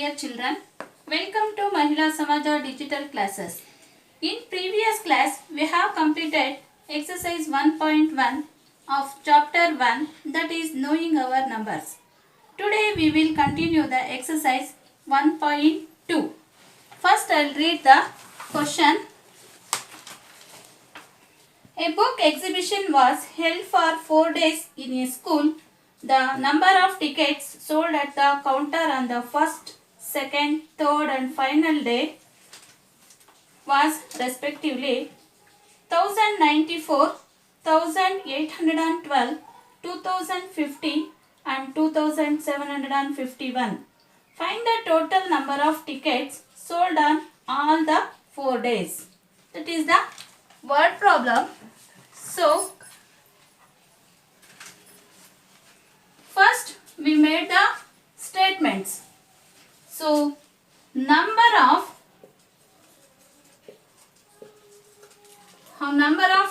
dear children, welcome to Mahila Samaja digital classes. In previous class, we have completed exercise 1.1 of chapter 1, that is knowing our numbers. Today we will continue the exercise 1.2. First I will read the question. A book exhibition was held for 4 days in a school. The number of tickets sold at the counter on the first, second, third and final day was respectively 1094, 1812, 2050 and 2751. Find the total number of tickets sold on all the 4 days. That is the word problem. So, first we made the statements. So, number of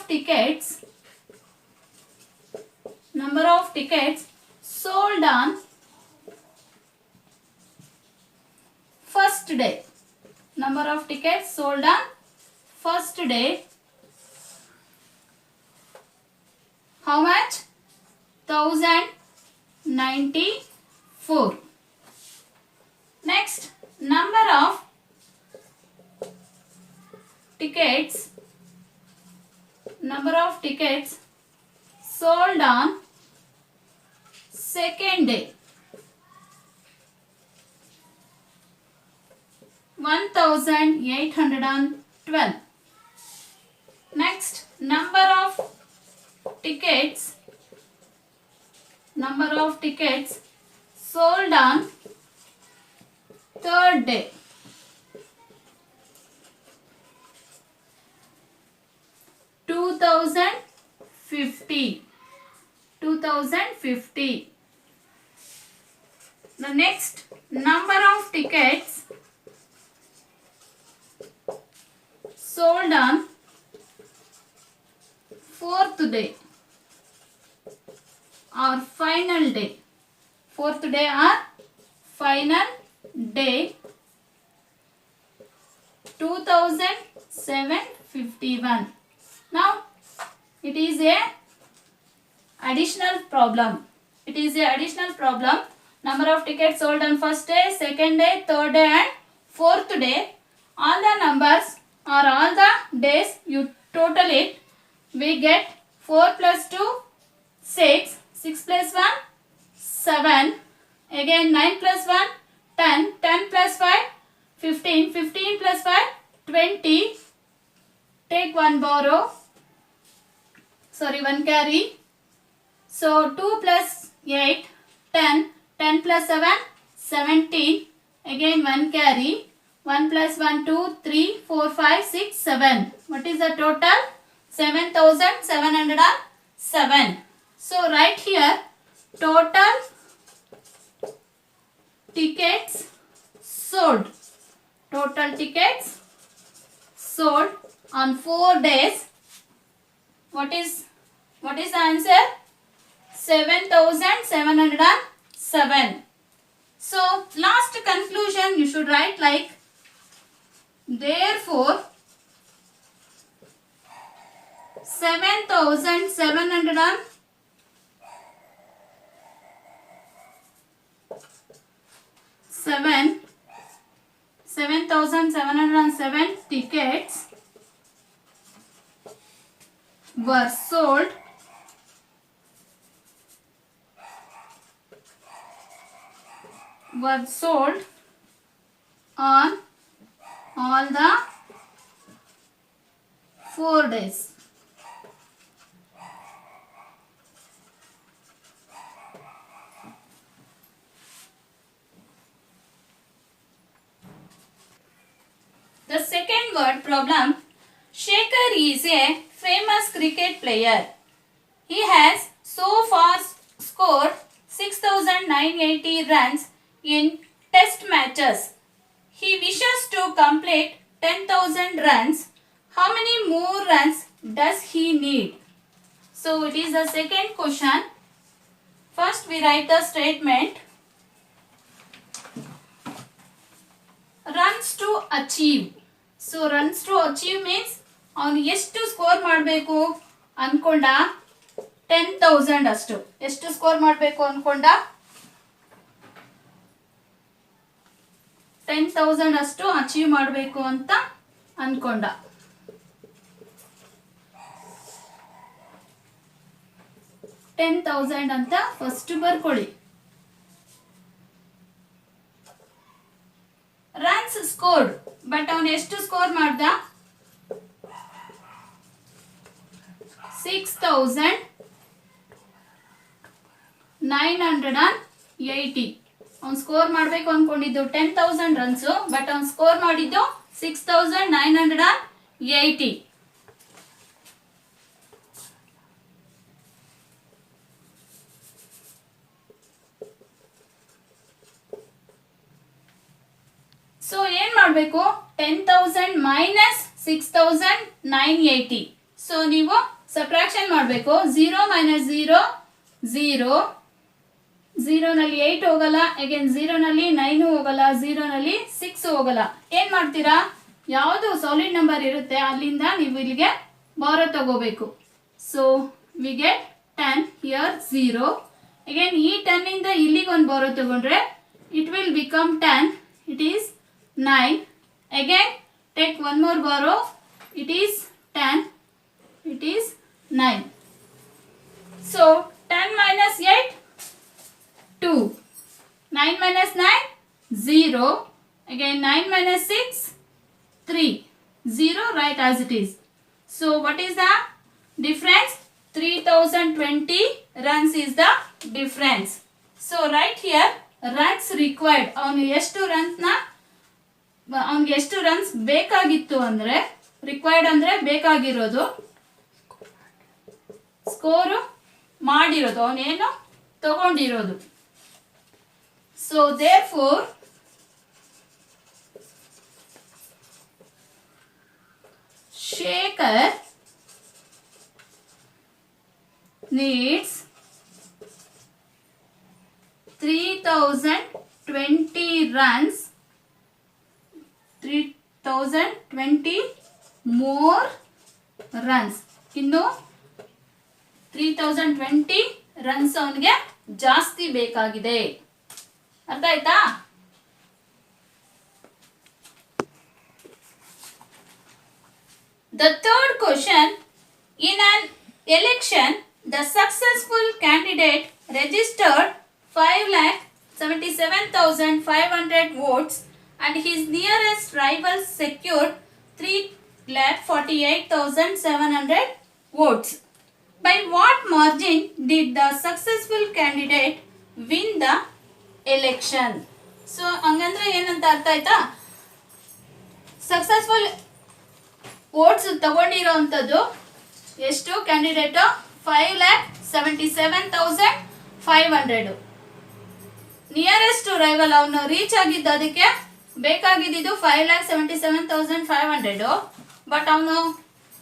tickets sold on first day. Number of tickets sold on first day. How much? 1094. Next, number of tickets sold on second day. 1812. Next, number of tickets sold on third day. 2050. The next number of tickets sold on fourth day or final day. Fourth day or final day. 2751. Now it is a additional problem. Number of tickets sold on first day, second day, third day and fourth day. All the numbers or all the days you total it, we get 4 plus 2, 6, 6 plus 1, 7, again 9 plus 1, 10, 10 plus 5, 15, 15 plus 5, 20, take one carry. So 2 plus 8, 10, 10 plus 7, 17, again one carry, 1 plus 1, 2, 3, 4, 5, 6, 7. What is the total? 7707. So write here total tickets sold. On 4 days. What is the answer? 7707. So last conclusion you should write like, therefore 7707 tickets were sold on all the 4 days. The second word problem. Shekhar is a famous cricket player. He has so far scored 6,980 runs in test matches. He wishes to complete 10,000 runs. How many more runs does he need? So it is the second question. First we write the statement. runs to achieve. So runs to achieve means ಅವನು ಎಷ್ಟು score ಮಾಡಬೇಕು ಅನ್ಕೊಂಡ 10,000 ಅಷ್ಟು. ಎಷ್ಟು score ಮಾಡಬೇಕು ಅನ್ಕೊಂಡ 10,000 ಅಷ್ಟು achieve ಮಾಡಬೇಕು ಅಂತ ಅನ್ಕೊಂಡ. $10,000 ಅಂತ ಫಸ್ಟ್ ಬರ್ಕೊಳ್ಳಿ. ರನ್ಸ್ ಸ್ಕೋರ್ಡ್, ಬಟ್ ಅವನು ಎಷ್ಟು ಸ್ಕೋರ್ ಮಾಡ್ದ 6,980. ಅವ್ನು ಸ್ಕೋರ್ ಮಾಡಬೇಕು ಅನ್ಕೊಂಡಿದ್ದು 10,000 ರನ್ಸ್, ಬಟ್ ಅವ್ನು ಸ್ಕೋರ್ ಮಾಡಿದ್ದು 6,980. ಸೊ ಏನ್ ಮಾಡಬೇಕು 10,000 ಮೈನಸ್ 6,980. ಸೊ ನೀವು ಸಬ್ಟ್ರಾಕ್ಷನ್ ಮಾಡಬೇಕು. 0 ಮೈನಸ್ 0 0, 0 ನಲ್ಲಿ 8 ಹೋಗಲ್ಲ, ಅಗೇನ್ 0 ನಲ್ಲಿ 9 ಹೋಗಲ್ಲ, 0 ನಲ್ಲಿ 6 ಹೋಗಲ್ಲ. ಏನ್ ಮಾಡ್ತೀರಾ, ಯಾವುದು ಸಾಲಿಡ್ ನಂಬರ್ ಇರುತ್ತೆ ಅಲ್ಲಿಂದ ನೀವು ಇಲ್ಲಿಗೆ ಬಾರೋ ತಗೋಬೇಕು. So we get 10 here 0. Again ಈ 10 ಇಂದ ಇಲ್ಲಿಗೆ ಒಂದು ಬಾರೋ ತಗೊಂಡ್ರೆ it will become 10. It is 9. Again take one more borrow. It is 10. It is 9. So 10 minus 8 2. 9 minus 9 0. Again 9 minus 6 3. 0 right as it is. So what is the difference? 3,020 runs is the difference. So right here runs required. ಅವನು ಎಷ್ಟು runs ನ ಅವನಿಗೆ ಎಷ್ಟು runs ಬೇಕಾಗಿತ್ತು ಅಂದ್ರೆ, required ಅಂದ್ರೆ ಬೇಕಾಗಿರೋದು, score ಮಾಡಿರೋದು, ಅವನೇನು ತಗೊಂಡಿರೋದು. So therefore Shekhar needs 3,020 runs, 3,020 more runs. ಇನ್ನು 3,020 ರನ್ಸ್ ಅವನಿಗೆ ಜಾಸ್ತಿ ಬೇಕಾಗಿದೆ. ಅರ್ಥ ಆಯ್ತಾ? The third question, in an election the successful candidate registered 5,77,500 votes and his nearest rival secured 3,48,700 votes. By what margin did the successful candidate win the election? So ಹಂಗಂದ್ರೆ ಏನಂತ ಅರ್ಥ ಆಯ್ತಾ? ಸಕ್ಸಸ್ಫುಲ್ ವೋಟ್ಸ್ ತಗೊಂಡಿರೋಂಥದ್ದು ಎಷ್ಟು ಕ್ಯಾಂಡಿಡೇಟ್ 5,77,500. ನಿಯರೆಸ್ಟ್ ರೈವಲ್ ಅವನು reach ಆಗಿದ್ದು ಅದಕ್ಕೆ ಬೇಕಾಗಿದ್ದು 5,77,500. But ಅವನು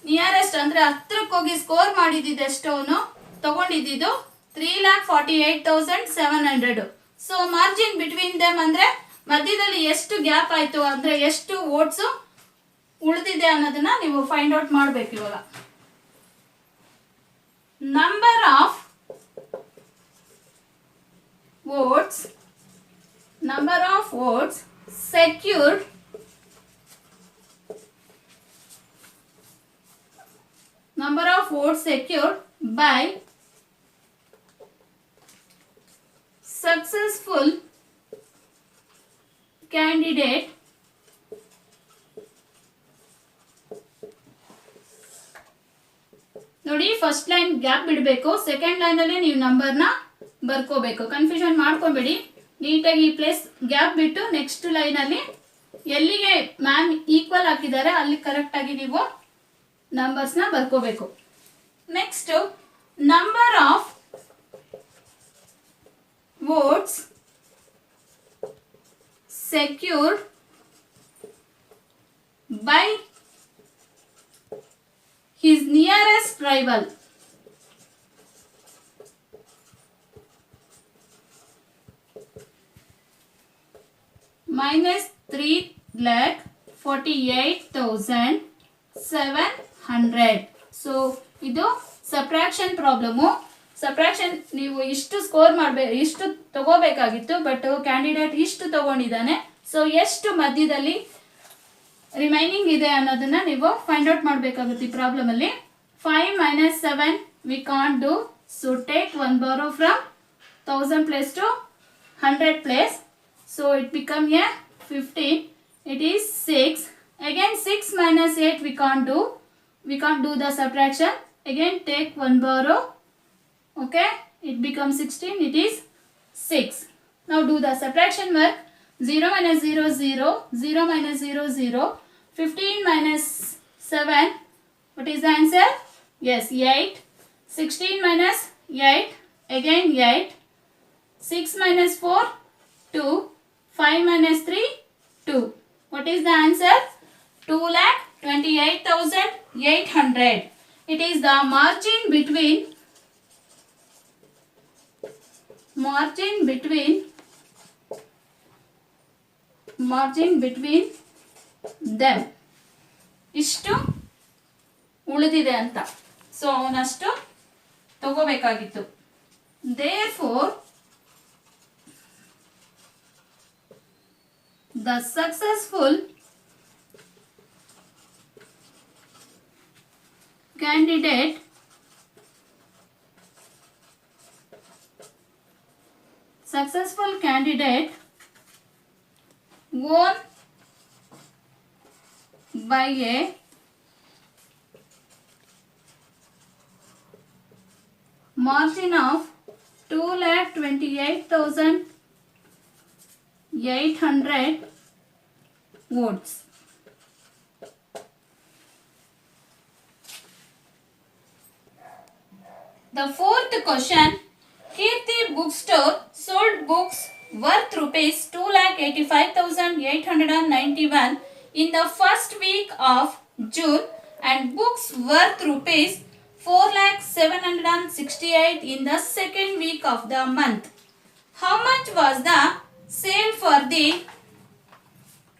ನಿಯರೆಸ್ಟ್ ಅಂದ್ರೆ ಹತ್ರಕ್ಕೆ ಹೋಗಿ ಸ್ಕೋರ್ ಮಾಡಿದ್ದು ಎಷ್ಟು ಅವನು ತಗೊಂಡಿದ್ದು 3,48,700. ಸೊ ಮಾರ್ಜಿನ್ ಬಿಟ್ವೀನ್ ದೆಮ್ ಅಂದ್ರೆ ಮಧ್ಯದಲ್ಲಿ ಎಷ್ಟು ಗ್ಯಾಪ್ ಆಯ್ತು ಅಂದ್ರೆ ಎಷ್ಟು ವೋಟ್ಸ್ ಉಳಿದಿದೆ ಅನ್ನೋದನ್ನ ನೀವು ಫೈಂಡ್ ಔಟ್ ಮಾಡಬೇಕು. ಇವಾಗ number of votes secured by successful candidate ನೋಡಿ, ಫಸ್ಟ್ ಲೈನ್ ಗ್ಯಾಪ್ ಬಿಡಬೇಕು, ಸೆಕೆಂಡ್ ಲೈನ್ ಅಲ್ಲಿ ನೀವು ನಂಬರ್ನ ಬರ್ಕೋಬೇಕು. ಕನ್ಫ್ಯೂಷನ್ ಮಾಡ್ಕೊಬೇಡಿ, ನೀಟಾಗಿ ಈ ಪ್ಲೇಸ್ ಗ್ಯಾಪ್ ಬಿಟ್ಟು ನೆಕ್ಸ್ಟ್ ಲೈನ್ ಅಲ್ಲಿ ಎಲ್ಲಿಗೆ ಮ್ಯಾಮ್ ಈಕ್ವಲ್ ಹಾಕಿದ್ದಾರೆ ಅಲ್ಲಿ ಕರೆಕ್ಟ್ ಆಗಿ ನೀವು ನಂಬರ್ಸ್ ನ ಬರ್ಕೋಬೇಕು. Next number of votes secured by his nearest rival. Minus 3 2,48,700. So ಇದು ಸಬ್ಟ್ರಾಕ್ಷನ್ ಪ್ರಾಬ್ಲಮು. ಸಬ್ಟ್ರಾಕ್ಷನ್ ನೀವು ಇಷ್ಟು ಸ್ಕೋರ್ ಮಾಡಬೇಕು, ಇಷ್ಟು ತಗೋಬೇಕಾಗಿತ್ತು, ಬಟ್ ಕ್ಯಾಂಡಿಡೇಟ್ ಇಷ್ಟು ತಗೊಂಡಿದ್ದಾನೆ. ಸೊ ಎಷ್ಟು ಮಧ್ಯದಲ್ಲಿ ರಿಮೈನಿಂಗ್ ಇದೆ ಅನ್ನೋದನ್ನ ನೀವು ಫೈಂಡ್ ಔಟ್ ಮಾಡಬೇಕಾಗುತ್ತೆ ಈ ಪ್ರಾಬ್ಲಮ್ ಅಲ್ಲಿ. 5 minus 7 we can't do, so take one borrow from 1000 place to 100 place, so it become a 15. It is 6. Again 6 minus 8 we can't do the subtraction. Again take one borrow, okay, it becomes 16. It is 6. Now do the subtraction work. 0 minus 0 0, 0 minus 0 0, 15 minus 7, what is the answer? Yes, 8. 16 minus 8, again 8. 6 minus 4 2, 5 minus 3 2. What is the answer? 2,28,800. It is the margin between them. ಇಷ್ಟು ಉಳಿದಿದೆ ಅಂತ. So ಅವನಷ್ಟು ತಗೋಬೇಕಾಗಿತ್ತು. Therefore the successful candidate won by a margin of 2,28,800 votes. The fourth question, Kirti Bookstore sold books worth rupees 2,85,891 in the first week of June and books worth rupees 4,768 in the second week of the month. How much was the sale for the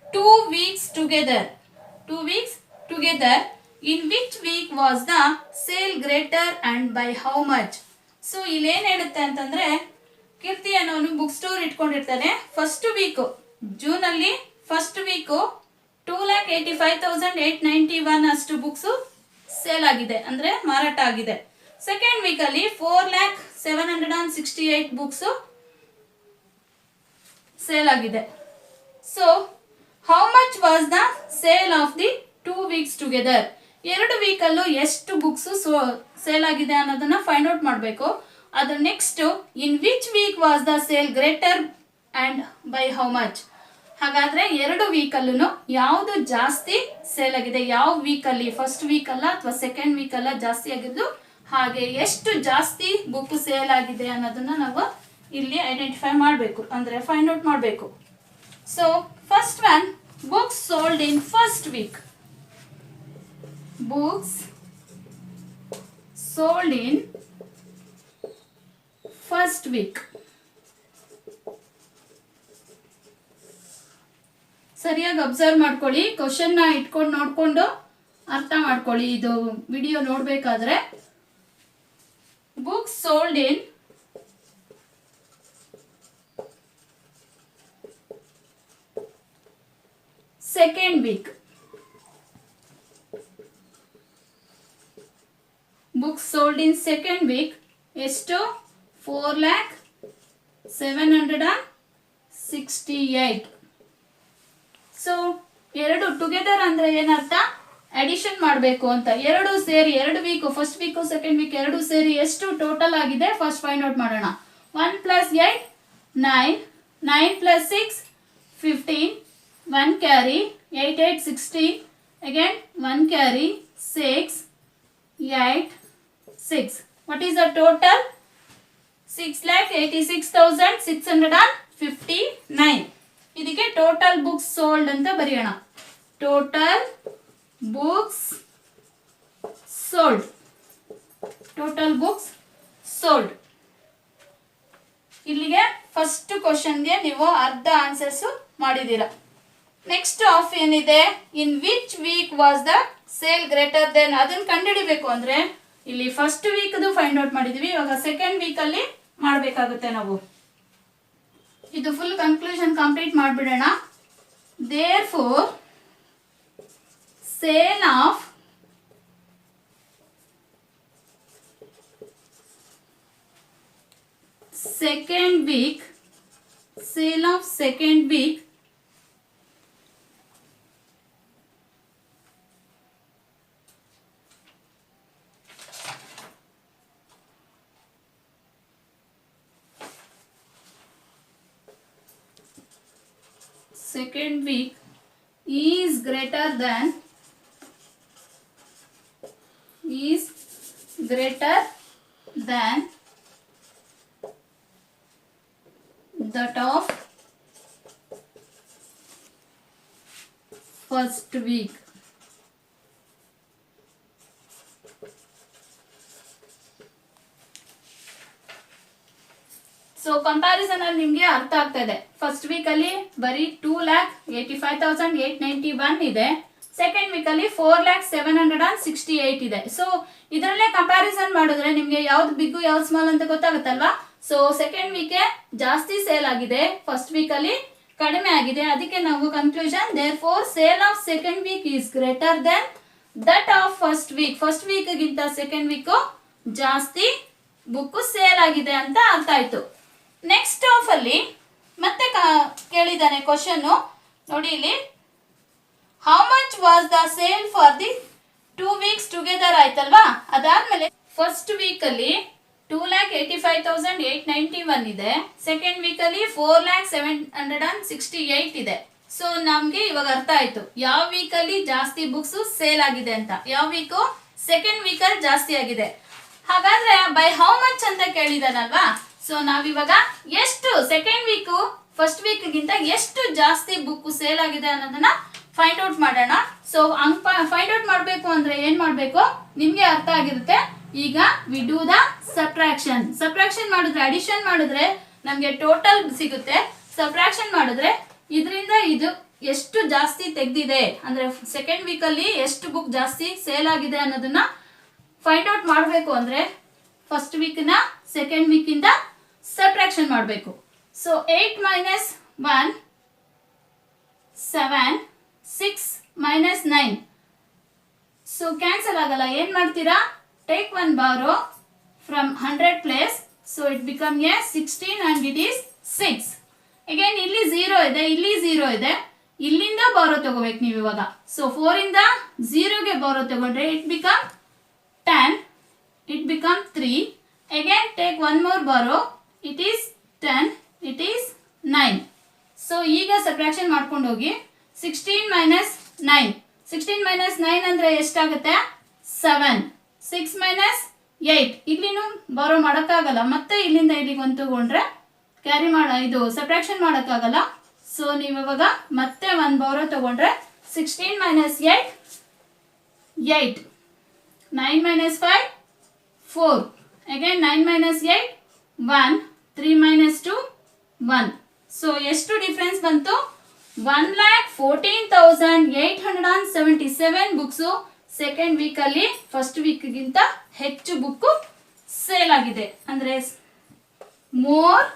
2 weeks together? 2 weeks together. In which week was the sale greater and by how much? So ಇಲ್ಲೇನು ಹೇಳುತ್ತೆ ಅಂತಂದರೆ, ಕೀರ್ತಿ ಅನ್ನೋನು book store ಇಟ್ಕೊಂಡಿರ್ತಾನೆ. First week ಜೂನಲ್ಲಿ first week 2,85,891 ಅಷ್ಟು books sale ಆಗಿದೆ, ಅಂದರೆ ಮಾರಾಟ ಆಗಿದೆ. ಸೆಕೆಂಡ್ ವೀಕಲ್ಲಿ 4,768 ಬುಕ್ಸು ಸೇಲ್ ಆಗಿದೆ. So how much was the sale of the 2 weeks together? 2 ವೀಕಲ್ಲೂ ಎಷ್ಟು ಬುಕ್ಸು ಸೇಲ್ ಆಗಿದೆ ಅನ್ನೋದನ್ನ ಫೈಂಡ್ ಔಟ್ ಮಾಡಬೇಕು. ಅದು next in which week was the sale greater and by how much. ಹಾಗಾದರೆ 2 ವೀಕಲ್ಲೂ ಯಾವುದು ಜಾಸ್ತಿ ಸೇಲ್ ಆಗಿದೆ, ಯಾವ ವೀಕಲ್ಲಿ, ಫಸ್ಟ್ ವೀಕಲ್ಲ ಅಥವಾ ಸೆಕೆಂಡ್ ವೀಕಲ್ಲ ಜಾಸ್ತಿ ಆಗಿದ್ದು, ಹಾಗೆ ಎಷ್ಟು ಜಾಸ್ತಿ ಬುಕ್ ಸೇಲ್ ಆಗಿದೆ ಅನ್ನೋದನ್ನ ನಾವು ಇಲ್ಲಿ ಐಡೆಂಟಿಫೈ ಮಾಡಬೇಕು, ಅಂದರೆ ಫೈಂಡ್ ಔಟ್ ಮಾಡಬೇಕು. So first one, books sold in first week. Books sold in first week. ಸರಿಯಾಗಿ ಅಬ್ಸರ್ವ್ ಮಾಡ್ಕೊಳ್ಳಿ, ಕ್ವಶನ್ನ ಇಟ್ಕೊಂಡು ನೋಡಿಕೊಂಡು ಅರ್ಥ ಮಾಡ್ಕೊಳ್ಳಿ. ಇದು ವಿಡಿಯೋ ನೋಡಬೇಕಾದ್ರೆ books sold in second week. Books sold in second week ಎಷ್ಟು? 4,768. ಸೊ 2 ಟುಗೆದರ್ ಅಂದರೆ ಏನರ್ಥ? ಅಡಿಷನ್ ಮಾಡಬೇಕು ಅಂತ. 2 ಸೇರಿ 2 week, first week second week 2 ಸೇರಿ ಎಷ್ಟು ಟೋಟಲ್ ಆಗಿದೆ ಫಸ್ಟ್ ಫೈಂಡ್ ಔಟ್ ಮಾಡೋಣ. 1 + 8 9, 9 + 6 15, 1 carry, 8 8 16, again 1 carry, 6 8 6. What is the total? 6,86,659. ಇದಕ್ಕೆ ಟೋಟಲ್ ಬುಕ್ಸ್ ಸೋಲ್ಡ್ ಅಂತ ಬರೆಯೋಣ. Total books sold, total books sold. ಇಲ್ಲಿಗೆ ಫಸ್ಟ್ ಕ್ವಶನ್ಗೆ ನೀವು ಅರ್ಧ ಆನ್ಸರ್ಸು ಮಾಡಿದ್ದೀರಾ. ನೆಕ್ಸ್ಟ್ ಆಫ್ ಏನಿದೆ, in which week was the sale greater than, ಅದನ್ನ ಕಂಡುಹಿಡಿಬೇಕು ಅಂದ್ರೆ ಇಲ್ಲಿ ಫಸ್ಟ್ ವೀಕ್ದು ಫೈಂಡ್ ಔಟ್ ಮಾಡಿದೀವಿ, ಇವಾಗ ಸೆಕೆಂಡ್ ವೀಕ್ ಅಲ್ಲಿ ಮಾಡಬೇಕಾಗುತ್ತೆ ನಾವು. ಇದು ಫುಲ್ ಕನ್ಕ್ಲೂಷನ್ ಕಂಪ್ಲೀಟ್ ಮಾಡಿಬಿಡೋಣ. Therefore sale of second week, sale of second week is greater than that of first week. So comparison ಅಲ್ಲಿ ನಿಮ್ಗೆ ಅರ್ಥ ಆಗ್ತಾ ಇದೆ. ಫಸ್ಟ್ ವೀಕ್ ಅಲ್ಲಿ ಬರೀ 2,85,891 ಇದೆ, ಸೆಕೆಂಡ್ ವೀಕ್ ಅಲ್ಲಿ 4,768 ಇದೆ. ಸೊ ಇದರಲ್ಲೇ ಕಂಪ್ಯಾರಿಸನ್ ಮಾಡಿದ್ರೆ ನಿಮ್ಗೆ ಯಾವ್ದು ಬಿಗ್ ಯಾವ್ದು ಸ್ಮಾಲ್ ಅಂತ ಗೊತ್ತಾಗುತ್ತಲ್ವಾ. ಸೊ ಸೆಕೆಂಡ್ ವೀಕ್ ಜಾಸ್ತಿ ಸೇಲ್ ಆಗಿದೆ, ಫಸ್ಟ್ ವೀಕ್ ಅಲ್ಲಿ ಕಡಿಮೆ ಆಗಿದೆ. ಅದಕ್ಕೆ ನಾವು conclusion therefore sale of second week is greater than that of first week. First week ಗಿಂತ ಸೆಕೆಂಡ್ ವೀಕ್ ಜಾಸ್ತಿ ಬುಕ್ ಸೇಲ್ ಆಗಿದೆ ಅಂತ ಅರ್ಥ ಆಯ್ತು. ನೆಕ್ಸ್ಟ್ ಆಫ್ ಅಲ್ಲಿ ಮತ್ತೆ ಕೇಳಿದ್ದಾನೆ ಕ್ವಶನ್ ನೋಡಿ ಇಲ್ಲಿ, how much was the sale for the 2 weeks together ಆಯ್ತಲ್ವಾ. ಅದಾದ್ಮೇಲೆ ಫಸ್ಟ್ ವೀಕ್ ಅಲ್ಲಿ 2,85,891 ಇದೆ, ಸೆಕೆಂಡ್ ವೀಕ್ ಅಲ್ಲಿ 4,768 ಇದೆ. ಸೊ ನಮ್ಗೆ ಇವಾಗ ಅರ್ಥ ಆಯ್ತು ಯಾವ ವೀಕ್ ಅಲ್ಲಿ ಜಾಸ್ತಿ ಬುಕ್ಸ್ ಸೇಲ್ ಆಗಿದೆ ಅಂತ. ಯಾವ ವೀಕ್? ಸೆಕೆಂಡ್ ವೀಕ್ ಅಲ್ಲಿ ಜಾಸ್ತಿ ಆಗಿದೆ. ಹಾಗಾದ್ರೆ ಬೈ ಹೌ ಮಚ್ ಅಂತ ಕೇಳಿದಾನಲ್ವಾ. ಸೊ ನಾವಿವಾಗ ಎಷ್ಟು ಸೆಕೆಂಡ್ ವೀಕ್ ಫಸ್ಟ್ ವೀಕ್ ಗಿಂತ ಎಷ್ಟು ಜಾಸ್ತಿ ಬುಕ್ ಸೇಲ್ ಆಗಿದೆ ಅನ್ನೋದನ್ನ ಫೈಂಡ್ ಔಟ್ ಮಾಡೋಣ. ಸೊ ಫೈಂಡ್ ಔಟ್ ಮಾಡಬೇಕು ಅಂದ್ರೆ ಏನ್ ಮಾಡಬೇಕು ನಿಮ್ಗೆ ಅರ್ಥ ಆಗಿರುತ್ತೆ. ಈಗ ವಿ ಡೂ ದ ಸಬ್ಟ್ರಾಕ್ಷನ್ ಮಾಡಿದ್ರೆ, ಅಡಿಷನ್ ಮಾಡಿದ್ರೆ ನಮ್ಗೆ ಟೋಟಲ್ ಸಿಗುತ್ತೆ. ಸಬ್ಟ್ರಾಕ್ಷನ್ ಮಾಡಿದ್ರೆ ಇದರಿಂದ ಇದು ಎಷ್ಟು ಜಾಸ್ತಿ ತೆಗ್ದಿದೆ ಅಂದ್ರೆ ಸೆಕೆಂಡ್ ವೀಕ್ ಅಲ್ಲಿ ಎಷ್ಟು ಬುಕ್ ಜಾಸ್ತಿ ಸೇಲ್ ಆಗಿದೆ ಅನ್ನೋದನ್ನ ಫೈಂಡ್ ಔಟ್ ಮಾಡಬೇಕು ಅಂದ್ರೆ ಫಸ್ಟ್ ವೀಕ್ ನ ಸೆಕೆಂಡ್ ವೀಕ್ ಇಂದ ಸಬ್ಟ್ರಾಕ್ಷನ್ ಮಾಡಬೇಕು. So 8 minus 1 7 6 minus 9. So cancel ಆಗಲ್ಲ. ಏನ್ ಮಾಡ್ತೀರಾ, take 1 borrow from 100 place. So it become A 16 and it is 6. Again ಇಲ್ಲಿ 0 ಇದೆ, ಇಲ್ಲಿ 0 ಇದೆ, ಇಲ್ಲಿಂದ ಬಾರೋ ತಗೋಬೇಕು ನೀವು ಇವಾಗ. ಸೊ 4 ಇಂದ 0ಗೆ ಬಾರೋ ತಗೊಂಡ್ರೆ it become 10, it become 3. Again take one more borrow, it is 10, it is 9. So ಈಗ ಸಬ್ಟ್ರಾಕ್ಷನ್ ಮಾಡ್ಕೊಂಡು ಹೋಗಿ 16 minus 9. 16 minus 9 ಅಂದ್ರೆ ಎಷ್ಟಾಗುತ್ತೆ? 7. 6 minus 8. ಇಲ್ಲಿನೂ ಬಾರೋ ಮಾಡೋಕ್ಕಾಗಲ್ಲ, ಮತ್ತೆ ಇಲ್ಲಿಂದ ಇಲ್ಲಿಗೆ ಒಂದು ತಗೊಂಡ್ರೆ ಕ್ಯಾರಿ ಇದು ಸಬ್ಟ್ರಾಕ್ಷನ್ ಮಾಡೋಕ್ಕಾಗಲ್ಲ. ಸೊ ನೀವು ಇವಾಗ ಮತ್ತೆ ಒಂದು ಬಾರೋ ತಗೊಂಡ್ರೆ 16 minus 8 8. 9 minus 5 4. Again 9 minus 8 1. 3 minus 2 1. So ಎಷ್ಟು ಡಿಫರೆನ್ಸ್ ಬಂತು? 1,14,877 ಬುಕ್ಸು ಸೆಕೆಂಡ್ ವೀಕ್ ಅಲ್ಲಿ ಫಸ್ಟ್ ವೀಕ್ ಗಿಂತ ಹೆಚ್ಚು ಬುಕ್ ಸೇಲ್ ಆಗಿದೆ. ಅಂದ್ರೆ more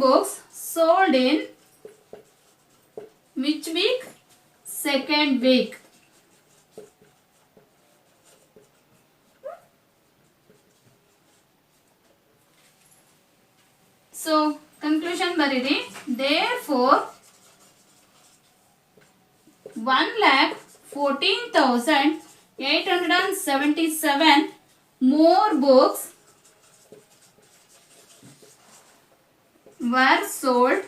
books sold in which week? Second week. So conclusion baridi, therefore 1,14,877 more books were sold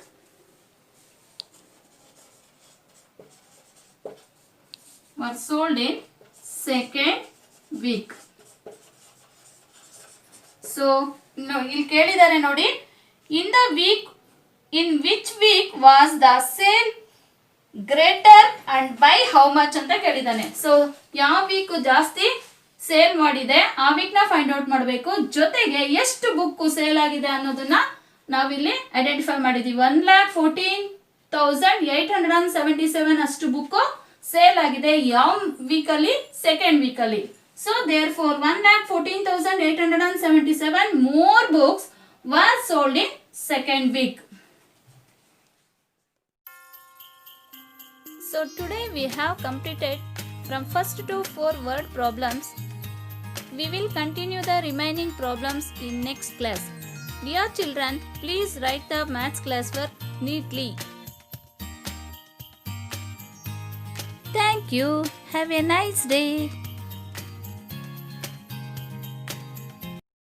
in second week. So ಇಲ್ಲಿ ಕೇಳಿದ್ದಾರೆ ನೋಡಿ, in the week in which week was the sale greater and by how much ಅಂತ ಕೇಳಿದ್ದಾನೆ. So ಯಾವ weak ಜಾಸ್ತಿ sale ಮಾಡಿದೆ ಆ weak ನ find out ಮಾಡಬೇಕು, ಜೊತೆಗೆ ಎಷ್ಟು ಬುಕ್ ಸೇಲ್ ಆಗಿದೆ ಅನ್ನೋದನ್ನ ನಾವಿಲ್ಲಿ ಐಡೆಂಟಿಫೈ ಮಾಡಿದ್ದೀವಿ. 1,14,877 ಅಷ್ಟು ಬುಕ್ ಸೇಲ್ ಆಗಿದೆ. ಯಾವ ವೀಕಲ್ಲಿ? ಸೆಕೆಂಡ್ ವೀಕಲ್ಲಿ. So therefore 1,14,877 more books were sold in second week. So today we have completed from first to 4 word problems. We will continue the remaining problems in next class. Dear children, please write the maths classwork neatly. Thank you. Have a nice day.